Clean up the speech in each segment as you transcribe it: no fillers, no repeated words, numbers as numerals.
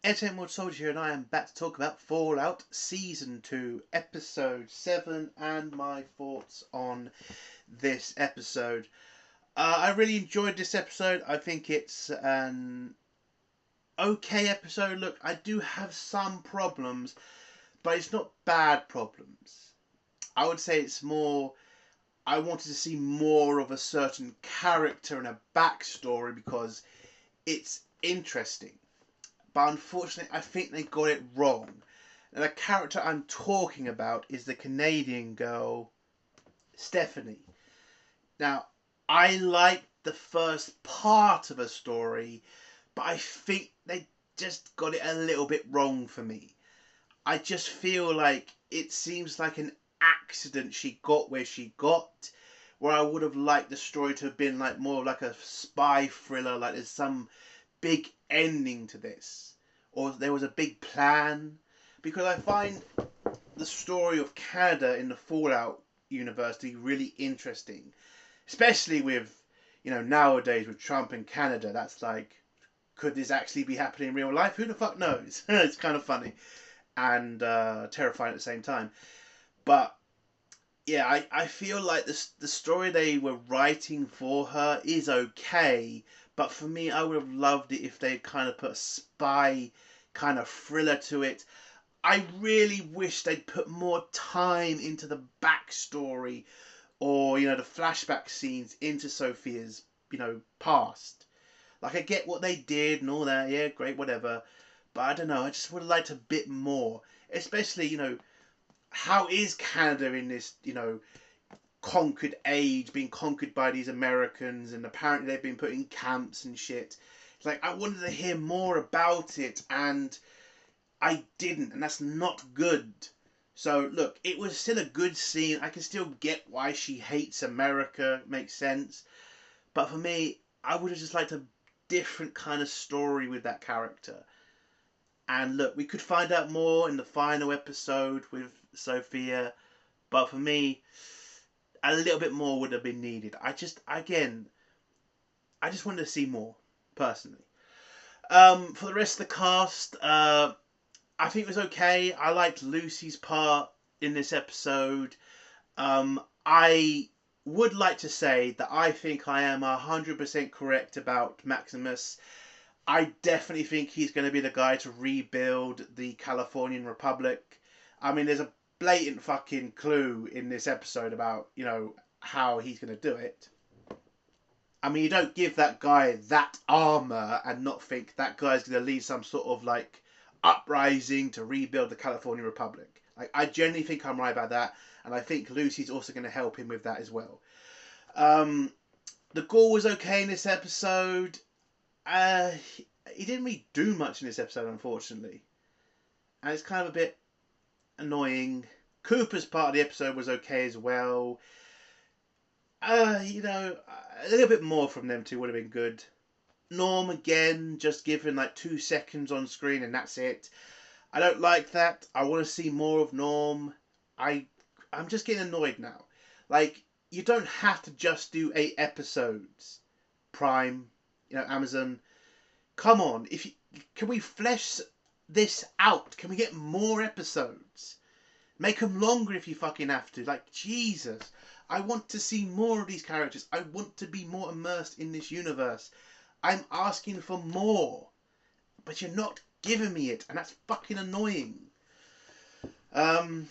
Entertainment Soldier here, and I am back to talk about Fallout Season 2, Episode 7, and my thoughts on this episode. I really enjoyed this episode. I think it's an okay episode. Look, I do have some problems, but it's not bad problems. I would say it's more. I wanted to see more of a certain character and a backstory because it's interesting. But unfortunately, I think they got it wrong. And the character I'm talking about is the Canadian girl, Stephanie. Now, I liked the first part of a story, but I think they just got it a little bit wrong for me. I just feel like it seems like an accident she got where she got, where I would have liked the story to have been like more like a spy thriller, like there's some big ending to this, or there was a big plan. Because I find the story of Canada in the Fallout universe to be really interesting, especially with nowadays with Trump and Canada. That's like, could this actually be happening in real life? Who the fuck knows? It's kind of funny and terrifying at the same time. But yeah, I feel like the story they were writing for her is okay, but for me, I would have loved it if they kind of put a spy kind of thriller to it. I really wish they'd put more time into the backstory, or the flashback scenes into Sophia's past. Like, I get what they did and all that, yeah, great, whatever, but I don't know, I just would have liked a bit more, especially how is Canada in this conquered age, being conquered by these Americans, and apparently they've been put in camps and shit. It's like, I wanted to hear more about it, and I didn't, and that's not good. So look, it was still a good scene. I can still get why she hates America, makes sense. But for me, I would have just liked a different kind of story with that character. And look, we could find out more in the final episode with Sophia, but for me, a little bit more would have been needed. I just wanted to see more, personally. For the rest of the cast, I think it was okay. I liked Lucy's part in this episode. I would like to say that I think I am 100% correct about Maximus. I definitely think he's going to be the guy to rebuild the Californian Republic. I mean, there's a blatant fucking clue in this episode about, how he's going to do it. I mean, you don't give that guy that armor and not think that guy's going to lead some sort of like uprising to rebuild the California Republic. Like, I genuinely think I'm right about that, and I think Lucy's also going to help him with that as well. Um, the gore was okay in this episode. He didn't really do much in this episode, unfortunately, and it's kind of a bit annoying. Cooper's part of the episode was okay as well. A little bit more from them two would have been good. Norm again, just given like 2 seconds on screen and that's it. I don't like that. I want to see more of Norm. I'm just getting annoyed now. Like, you don't have to just do 8 episodes. Prime, Amazon. Come on, can we flesh this out? Can we get more episodes? Make them longer if you fucking have to. Like, Jesus. I want to see more of these characters. I want to be more immersed in this universe. I'm asking for more. But you're not giving me it. And that's fucking annoying. There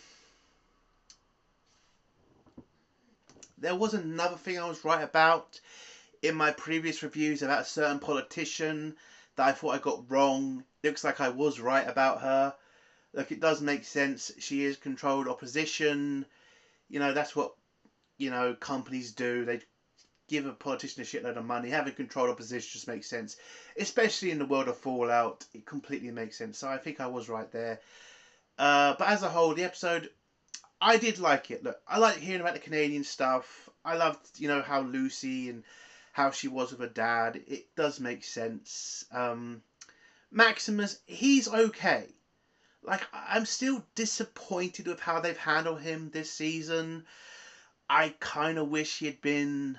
was another thing I was right about in my previous reviews about a certain politician that I thought I got wrong. Looks like I was right about her. Look, it does make sense. She is controlled opposition. That's what companies do. They give a politician a shitload of money. Having controlled opposition just makes sense, especially in the world of Fallout. It completely makes sense. So I think I was right there. But as a whole, the episode, I did like it. Look, I like hearing about the Canadian stuff. I loved, how Lucy and how she was with her dad. It does make sense. Maximus, he's okay. Like, I'm still disappointed with how they've handled him this season. I kind of wish he had been,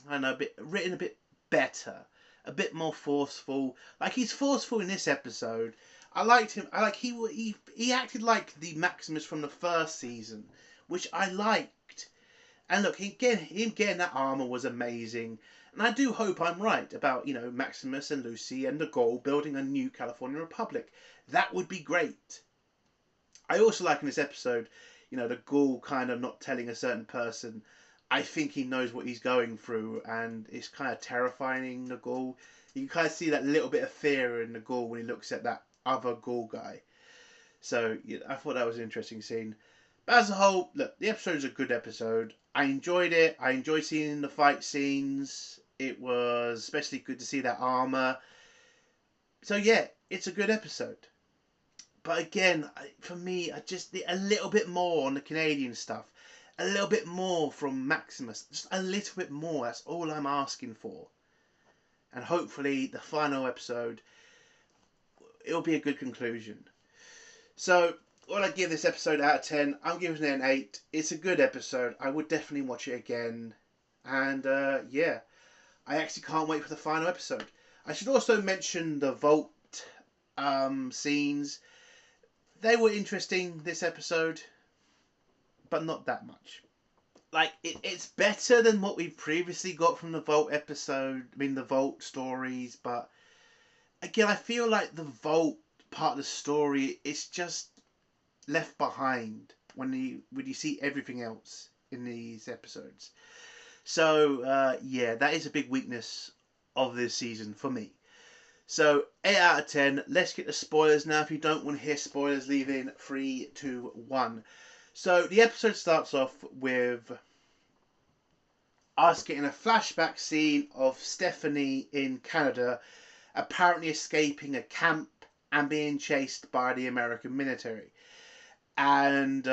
I don't know, written a bit better. a bit more forceful. Like, he's forceful in this episode. I liked him. I like he acted like the Maximus from the first season, which I liked. And look, him getting that armor was amazing. And I do hope I'm right about, Maximus and Lucy and the Gaul building a new California Republic. That would be great. I also like in this episode, the Gaul kind of not telling a certain person, I think he knows what he's going through, and it's kind of terrifying, the Gaul. You can kind of see that little bit of fear in the Gaul when he looks at that other Gaul guy. So I thought that was an interesting scene. But as a whole, look, the episode is a good episode. I enjoyed it. I enjoyed seeing the fight scenes. It was especially good to see that armor. So yeah, it's a good episode. But again, for me, I just need a little bit more on the Canadian stuff. A little bit more from Maximus. Just a little bit more. That's all I'm asking for. And hopefully the final episode, it'll be a good conclusion. So, what I give this episode out of 10, I'm giving it an 8. It's a good episode. I would definitely watch it again. And yeah, I actually can't wait for the final episode. I should also mention the vault scenes. They were interesting this episode, but not that much. Like, it's better than what we previously got from the Vault episode, the Vault stories, but again, I feel like the Vault part of the story is just left behind when you see everything else in these episodes. So, yeah, that is a big weakness of this season for me. So, 8 out of 10. Let's get the spoilers now. If you don't want to hear spoilers, leave in 3, 2, 1. So, the episode starts off with us getting a flashback scene of Stephanie in Canada, apparently escaping a camp and being chased by the American military. And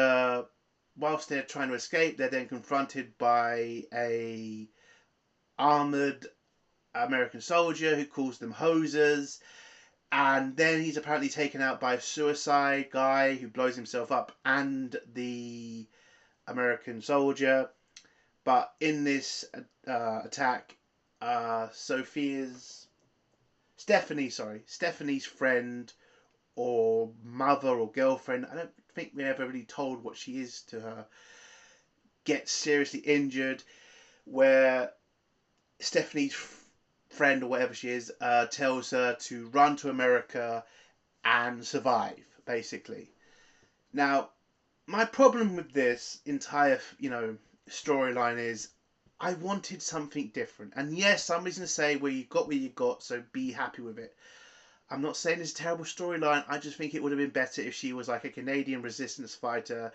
whilst they're trying to escape, they're then confronted by a armoured American soldier who calls them hosers. And then he's apparently taken out by a suicide guy who blows himself up and the American soldier. But in this attack, Stephanie's friend or mother or girlfriend, I don't think we ever really told what she is to her, gets seriously injured, where Stephanie's friend or whatever she is tells her to run to America and survive, basically. Now, my problem with this entire, storyline is I wanted something different. And yes, somebody's going to say, well, you got what you got, so be happy with it. I'm not saying it's a terrible storyline. I just think it would have been better if she was like a Canadian resistance fighter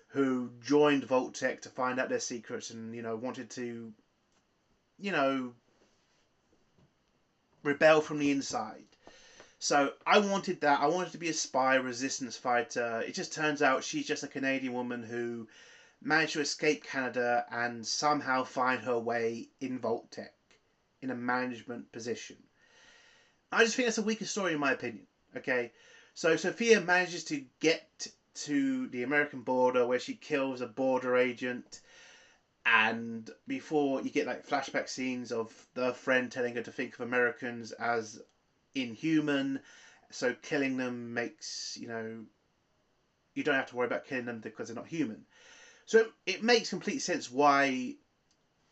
who joined Vault-Tec to find out their secrets and, wanted to, rebel from the inside. So I wanted that. I wanted to be a spy resistance fighter. It just turns out she's just a Canadian woman who managed to escape Canada and somehow find her way in Vault-Tec in a management position. I just think that's a weaker story in my opinion. Okay, so Sophia manages to get to the American border where she kills a border agent, and before you get like flashback scenes of the friend telling her to think of Americans as inhuman, so killing them makes, you don't have to worry about killing them because they're not human. So it makes complete sense why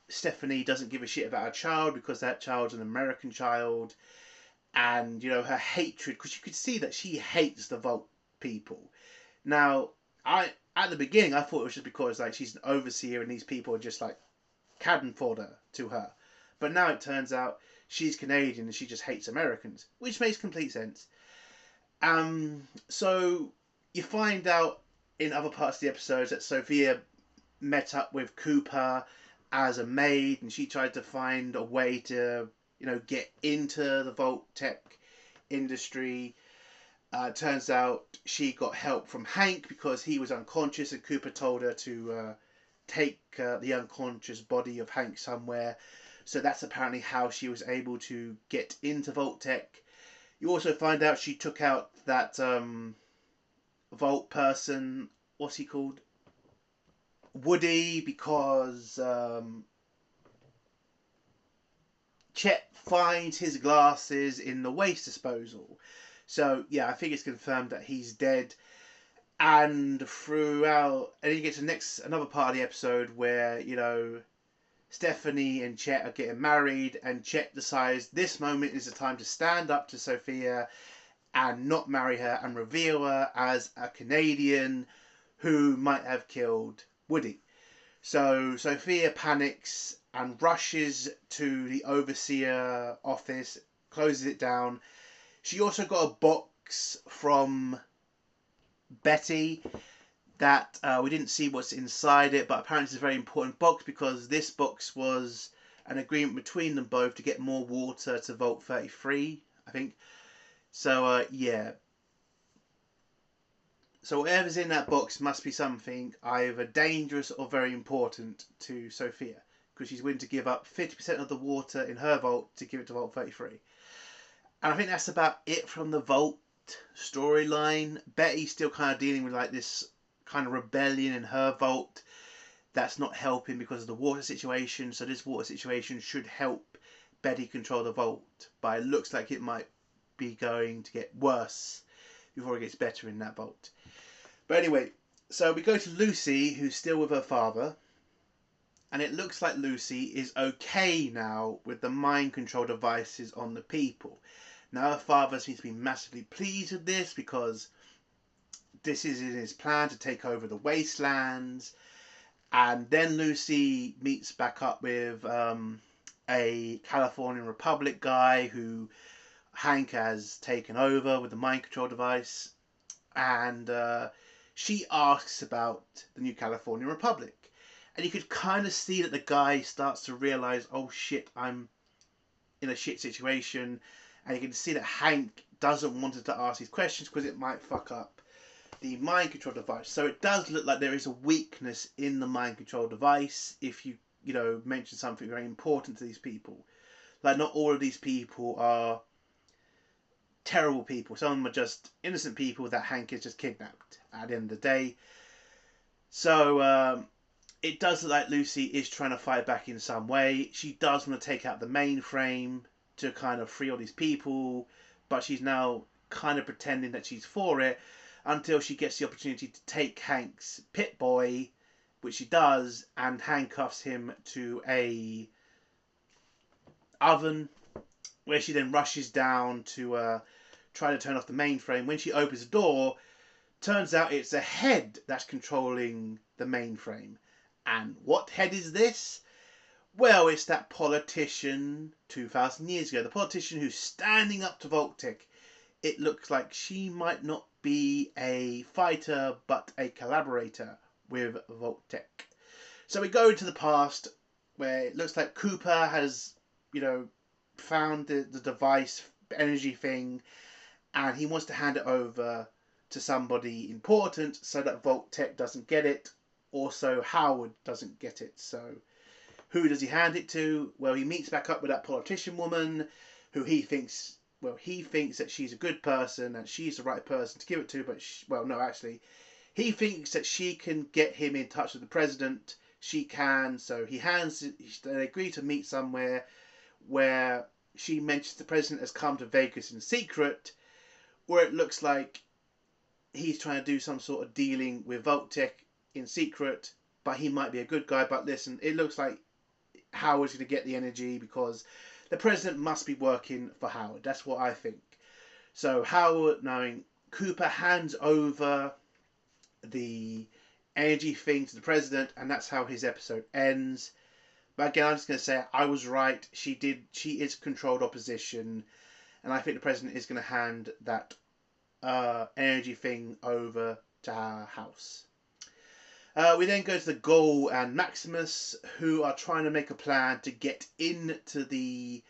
Stephanie doesn't give a shit about her child, because that child's an American child. And, her hatred, because you could see that she hates the Vault people. Now, at the beginning, I thought it was just because, like, she's an overseer and these people are just, like, cannon fodder to her. But now it turns out she's Canadian and she just hates Americans, which makes complete sense. So you find out in other parts of the episodes that Sophia met up with Cooper as a maid, and she tried to find a way to, get into the Vault-Tec industry. Turns out she got help from Hank because he was unconscious, and Cooper told her to take the unconscious body of Hank somewhere. So that's apparently how she was able to get into Vault-Tec. You also find out she took out that Vault person, what's he called? Woody, because Chet finds his glasses in the waste disposal. So yeah, I think it's confirmed that he's dead. And throughout, and then you get to another part of the episode where Stephanie and Chet are getting married, and Chet decides this moment is the time to stand up to Sophia and not marry her and reveal her as a Canadian who might have killed Woody. So Sophia panics and rushes to the overseer office, closes it down. She also got a box from Betty that we didn't see what's inside it, but apparently it's a very important box because this box was an agreement between them both to get more water to Vault 33, I think. So yeah. So whatever's in that box must be something either dangerous or very important to Sophia, because she's willing to give up 50% of the water in her vault to give it to Vault 33. And I think that's about it from the Vault storyline. Betty's still kind of dealing with like this kind of rebellion in her vault that's not helping because of the water situation. So this water situation should help Betty control the vault, but it looks like it might be going to get worse before it gets better in that vault. But anyway, so we go to Lucy, who's still with her father, and it looks like Lucy is okay now with the mind control devices on the people. Now her father seems to be massively pleased with this because this is in his plan to take over the wastelands. And then Lucy meets back up with a Californian Republic guy who Hank has taken over with the mind control device. And she asks about the new Californian Republic. And you could kind of see that the guy starts to realize, oh shit, I'm in a shit situation. And you can see that Hank doesn't want to ask these questions because it might fuck up the mind control device. So it does look like there is a weakness in the mind control device if you mention something very important to these people. Like, not all of these people are terrible people. Some of them are just innocent people that Hank has just kidnapped at the end of the day. So it does look like Lucy is trying to fight back in some way. She does want to take out the mainframe to kind of free all these people, but she's now kind of pretending that she's for it until she gets the opportunity to take Hank's Pip-Boy, which she does, and handcuffs him to a oven, where she then rushes down to try to turn off the mainframe. When she opens the door, turns out it's a head that's controlling the mainframe. And what head is this? Well, it's that politician 2,000 years ago. The politician who's standing up to Vault-Tec. It looks like she might not be a fighter, but a collaborator with Vault-Tec. So we go into the past, where it looks like Cooper has, found the device, energy thing, and he wants to hand it over to somebody important so that Vault-Tec doesn't get it. Also, Howard doesn't get it. So who does he hand it to? Well, he meets back up with that politician woman who he thinks that she's a good person and she's the right person to give it to, but he thinks that she can get him in touch with the president. She can, so they agree to meet somewhere where she mentions the president has come to Vegas in secret, where it looks like he's trying to do some sort of dealing with Vault-Tec in secret, but he might be a good guy. But listen, it looks like Howard's going to get the energy because the president must be working for Howard. That's what I think. So Howard, knowing Cooper, hands over the energy thing to the president, and that's how his episode ends. But again, I'm just going to say I was right. She is controlled opposition, and I think the president is going to hand that energy thing over to our house. We then go to the Ghoul and Maximus, who are trying to make a plan to get into the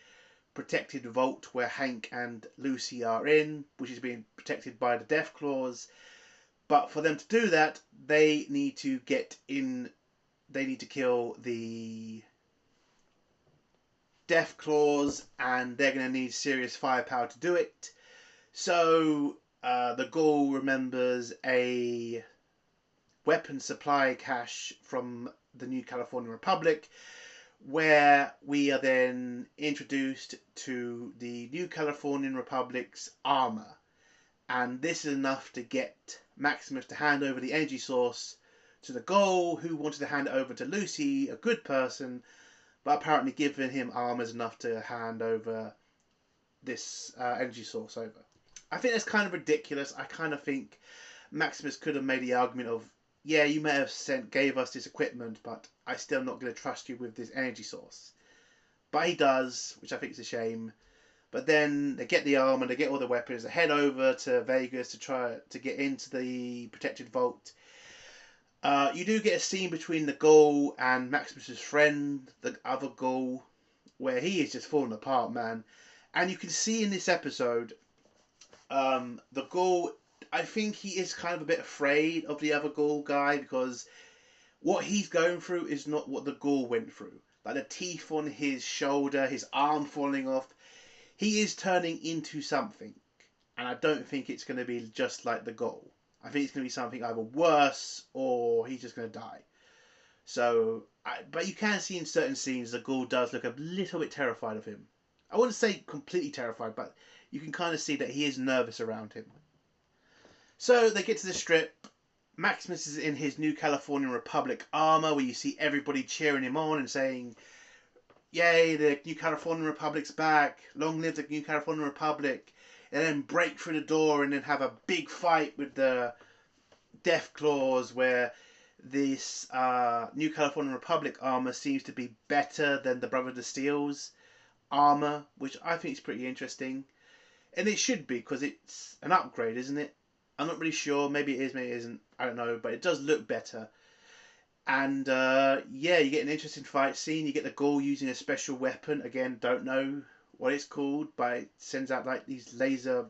protected vault where Hank and Lucy are in, which is being protected by the Death Claws. But for them to do that, they need to get in. They need to kill the Death Claws, and they're going to need serious firepower to do it. So the Ghoul remembers a weapon supply cache from the new Californian Republic, where we are then introduced to the New Californian Republic's armor. And this is enough to get Maximus to hand over the energy source to the Ghoul, who wanted to hand it over to Lucy, a good person, but apparently giving him armor is enough to hand over this energy source over. I think that's kind of ridiculous. I kind of think Maximus could have made the argument of, yeah, you may have gave us this equipment, but I'm still not going to trust you with this energy source. But he does, which I think is a shame. But then they get the armor, they get all the weapons, they head over to Vegas to try to get into the protected vault. You do get a scene between the Ghoul and Maximus's friend, the other Ghoul, where he is just falling apart, man. And you can see in this episode, the Ghoul, I think he is kind of a bit afraid of the other Ghoul guy, because what he's going through is not what the Ghoul went through. Like the teeth on his shoulder, his arm falling off. He is turning into something. And I don't think it's going to be just like the Ghoul. I think it's going to be something either worse or he's just going to die. So, but you can see in certain scenes the Ghoul does look a little bit terrified of him. I wouldn't say completely terrified, but you can kind of see that he is nervous around him. So they get to the strip. Maximus is in his New Californian Republic armor, where you see everybody cheering him on and saying, "Yay, the New Californian Republic's back! Long live the New Californian Republic!" And then break through the door and then have a big fight with the Deathclaws, where this New Californian Republic armor seems to be better than the Brotherhood of Steel's armor, which I think is pretty interesting. And it should be, because it's an upgrade, isn't it? I'm not really sure. Maybe it is, maybe it isn't. I don't know. But it does look better. And yeah, you get an interesting fight scene. You get the Ghoul using a special weapon. Again, don't know what it's called, but it sends out like these laser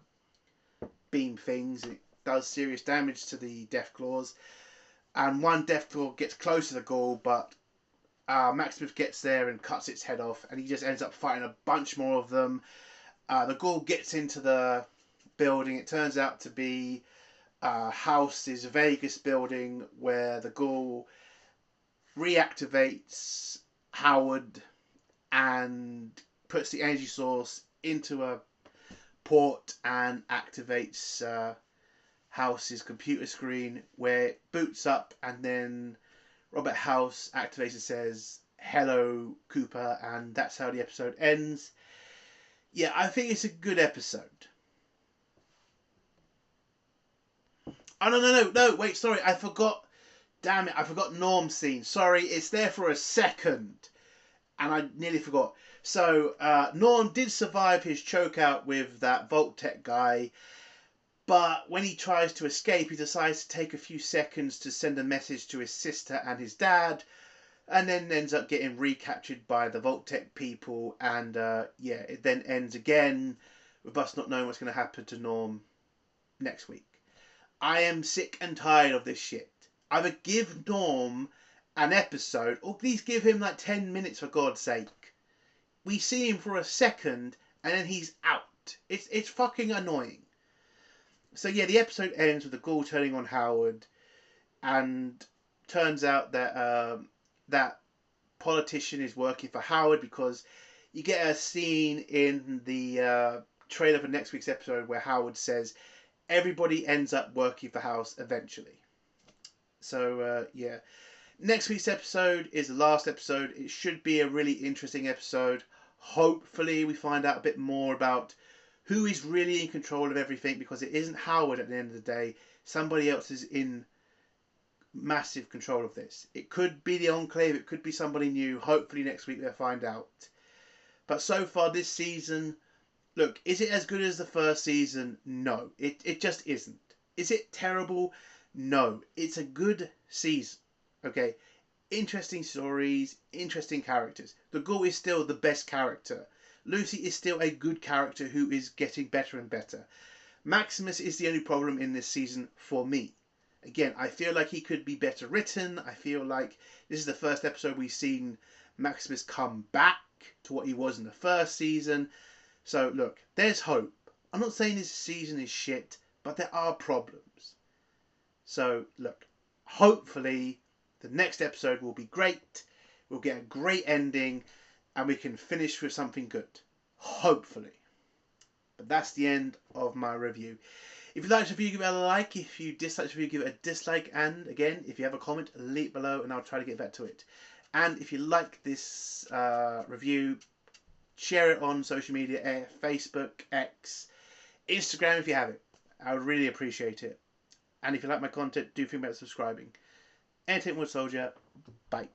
beam things. It does serious damage to the Deathclaws. And one Deathclaw gets close to the Ghoul, but Maximus gets there and cuts its head off. And he just ends up fighting a bunch more of them. The Ghoul gets into the building. It turns out to be House's Vegas building, where the Ghoul reactivates Howard and puts the energy source into a port and activates House's computer screen, where it boots up, and then Robert House activates and says, "Hello, Cooper," and that's how the episode ends. Yeah, I think it's a good episode. Oh, no, wait, sorry, I forgot. Damn it, I forgot Norm's scene. Sorry, it's there for a second. And I nearly forgot. So, Norm did survive his chokeout with that Vault-Tec guy. But when he tries to escape, he decides to take a few seconds to send a message to his sister and his dad. And then ends up getting recaptured by the Vault-Tec people. And, yeah, it then ends again with us not knowing what's going to happen to Norm next week. I am sick and tired of this shit. Either give Norm an episode, or please give him like 10 minutes for God's sake. We see him for a second, and then he's out. It's fucking annoying. So yeah, the episode ends with the Ghoul turning on Howard, and turns out that that politician is working for Howard, because you get a scene in the trailer for next week's episode where Howard says everybody ends up working for House eventually. So, yeah. Next week's episode is the last episode. It should be a really interesting episode. Hopefully we find out a bit more about who is really in control of everything, because it isn't Howard at the end of the day. Somebody else is in massive control of this. It could be the Enclave. It could be somebody new. Hopefully next week they'll find out. But so far this season, look, is it as good as the first season? No, it just isn't. Is it terrible? No, it's a good season. Okay, interesting stories, interesting characters. The Ghoul is still the best character. Lucy is still a good character who is getting better and better. Maximus is the only problem in this season for me. Again, I feel like he could be better written. I feel like this is the first episode we've seen Maximus come back to what he was in the first season. So, look, there's hope. I'm not saying this season is shit, but there are problems. So, look, hopefully the next episode will be great. we'll get a great ending, and we can finish with something good. Hopefully. But that's the end of my review. If you liked the video, give it a like. If you disliked the video, give it a dislike. And again, if you have a comment, leave it below and I'll try to get back to it. And if you like this review, share it on social media, Facebook, X, Instagram if you have it. I would really appreciate it. And if you like my content, do think about subscribing. Entertainment Soldier, bye.